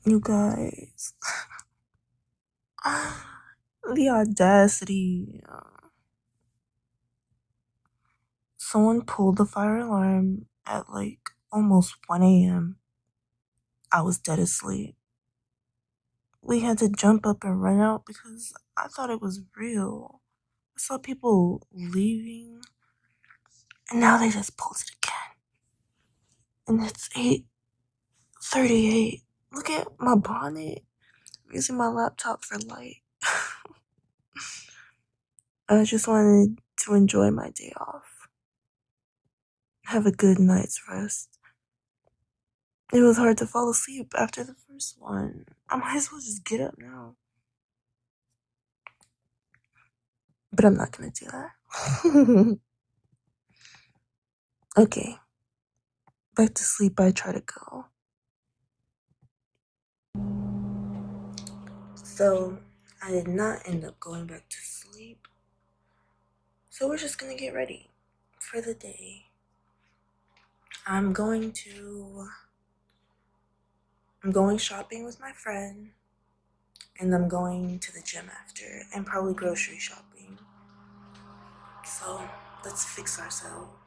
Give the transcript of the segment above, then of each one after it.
You guys, the audacity. Someone pulled the fire alarm at like almost 1 a.m. I was dead asleep. We had to jump up and run out because I thought it was real. I saw people leaving, and now they just pulled it again. And it's 8:38. Look at my bonnet. I'm using my laptop for light. I just wanted to enjoy my day off. Have a good night's rest. It was hard to fall asleep after the first one. I might as well just get up now. But I'm not gonna do that. Okay. Back to sleep I try to go. So, I did not end up going back to sleep. So we're just gonna get ready for the day. I'm going shopping with my friend, and I'm going to the gym after, and probably grocery shopping. So, let's fix ourselves.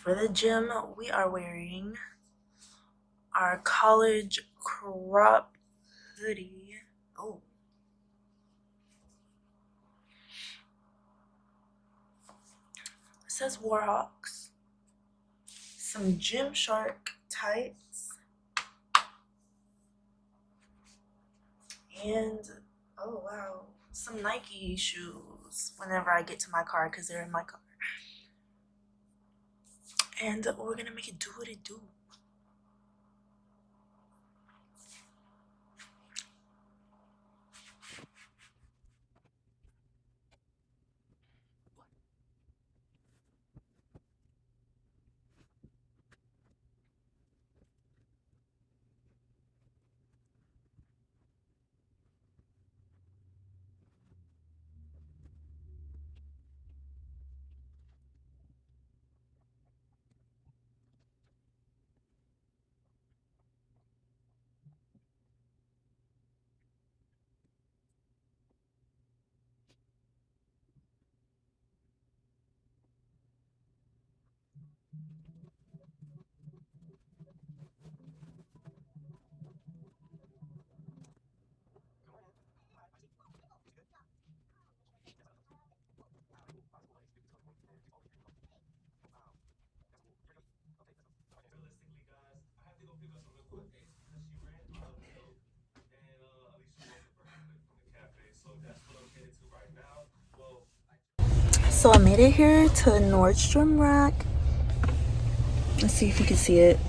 For the gym, we are wearing our college crop hoodie. Oh. It says Warhawks. Some Gymshark tights. And, oh wow, some Nike shoes whenever I get to my car because they're in my car. And we're gonna make it do what it do. So I made it here to Nordstrom Rack. Let's see if you can see it.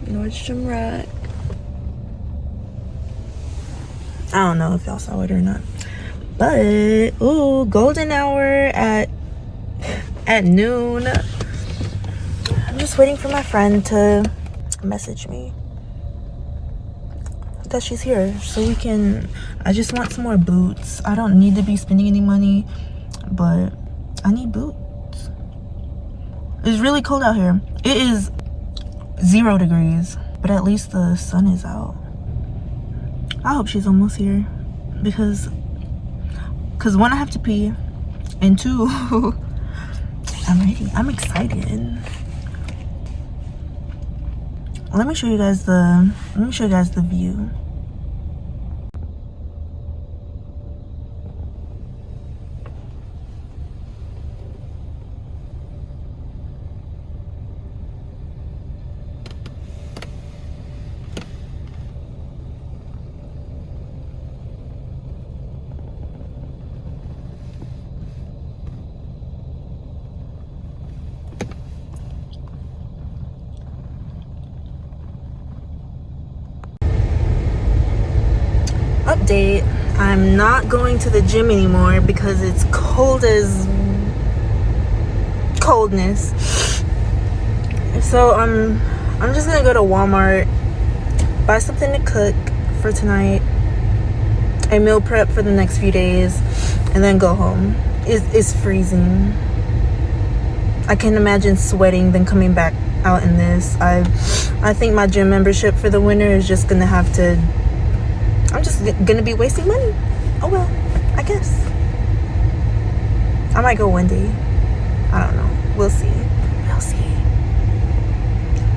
Nordstrom Rack. I don't know if y'all saw it or not. But ooh, golden hour at noon. I'm just waiting for my friend to message me that she's here so we can. I just want some more boots. I don't need to be spending any money, but I need boots. It's really cold out here. It is 0 degrees, but at least the sun is out. I hope she's almost here because one, I have to pee, and two, I'm ready. I'm excited. Let me show you guys the view. Update, I'm not going to the gym anymore because it's cold as coldness. So I'm just gonna go to Walmart, buy something to cook for tonight, and meal prep for the next few days, and then go home. It's freezing. I can't imagine sweating then coming back out in this. I think my gym membership for the winter is just gonna have to. I'm just gonna be wasting money. Oh well, I guess. I might go one day. I don't know. We'll see.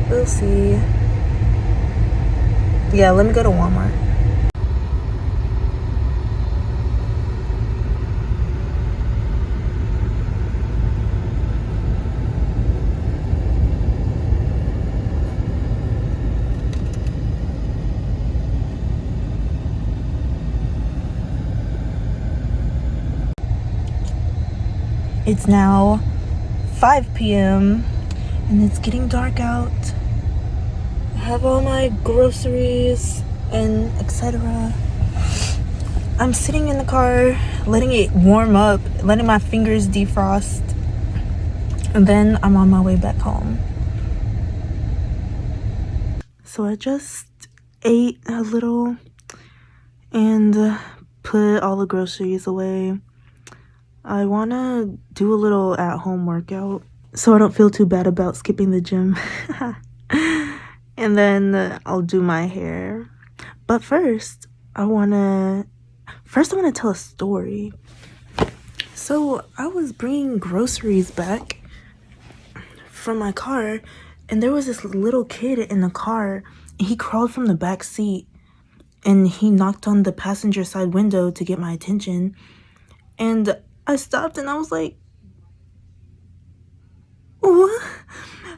We'll see. Yeah, let me go to Walmart. It's now 5 p.m. and it's getting dark out. I have all my groceries and etc. I'm sitting in the car, letting it warm up, letting my fingers defrost, and then I'm on my way back home. So I just ate a little and put all the groceries away. I want to do a little at-home workout so I don't feel too bad about skipping the gym. And then I'll do my hair. But first, I want to tell a story. So I was bringing groceries back from my car, and there was this little kid in the car, and he crawled from the back seat, and he knocked on the passenger side window to get my attention. And I stopped and I was like, what?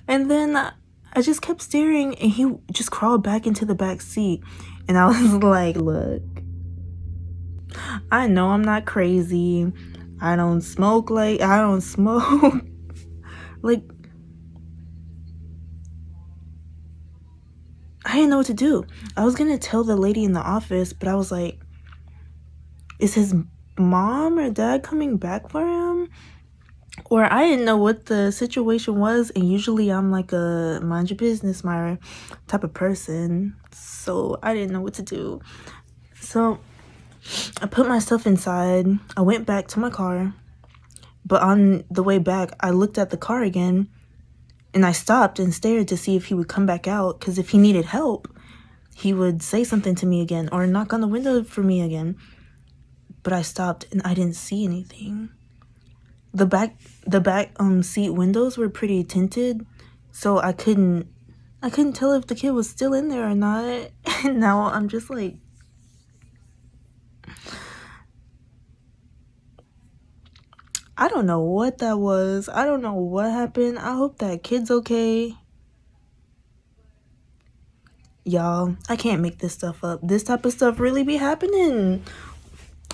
And then I just kept staring, and he just crawled back into the back seat. And I was like, look, I know I'm not crazy. I don't smoke. Like, I didn't know what to do. I was gonna tell the lady in the office, but I was like, is his mom or dad coming back for him? Or I didn't know what the situation was, and usually I'm like a mind your business, Myra type of person, so I didn't know what to do. So I put myself inside. I went back to my car, but on the way back, I looked at the car again, and I stopped and stared to see if he would come back out, because if he needed help, he would say something to me again or knock on the window for me again. But I stopped and I didn't see anything. The back seat windows were pretty tinted, so I couldn't tell if the kid was still in there or not. And now I'm just like, I don't know what that was. I don't know what happened. I hope that kid's okay. Y'all, I can't make this stuff up. This type of stuff really be happening.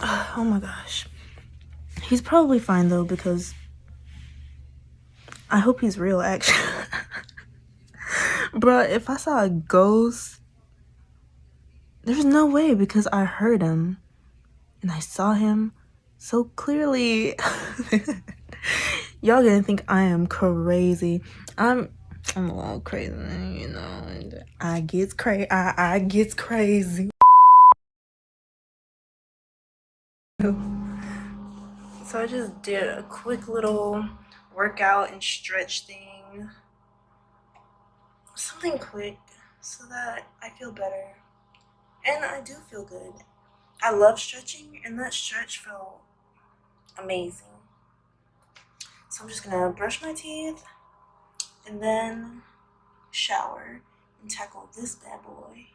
Oh my gosh. He's probably fine though, because I hope he's real, actually. Bruh, if I saw a ghost, there's no way, because I heard him and I saw him. So clearly, y'all gonna think I am crazy. I'm a little crazy, you know. I gets crazy. I gets crazy. So I just did a quick little workout and stretch thing. Something quick so that I feel better. And I do feel good. I love stretching, and that stretch felt amazing. So I'm just gonna brush my teeth and then shower and tackle this bad boy.